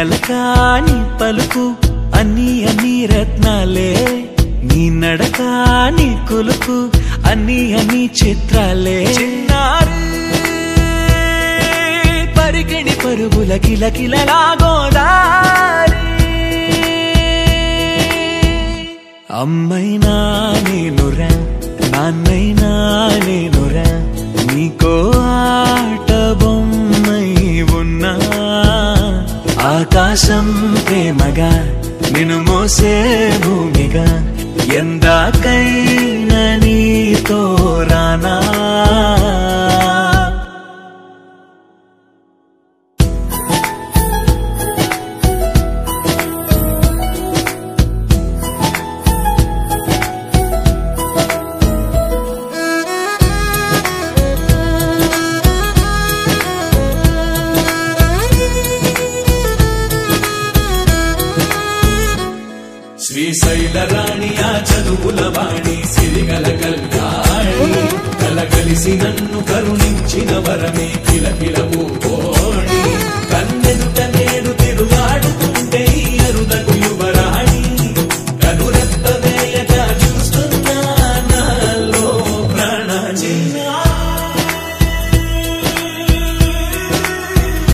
అలకా నీ పలుకు అన్నీ అన్నీ రత్నాలే, నీ నడక నీ కులుకు అన్నీ అన్నీ చిత్రాలే. చిన్నారి పరికిణి పరుగుల కిలకిలలా గోదారి, అమ్మైనా నేనురా నాన్నైనా నేనురా, నీకో ఆట బొమ్మై ఉన్నా. ఆకాశం ప్రేమగా నిన్ను మోసే భూమిగా, ఎందాకైనా నీతో రానా. శ్రీశైల రాణి ఆ చదువుల వాణి, సిరిగల కళ్యాణి, కలగలిసి నన్ను కరుణించిన వరమే కిలకిల పూకోణి. కన్నెదుట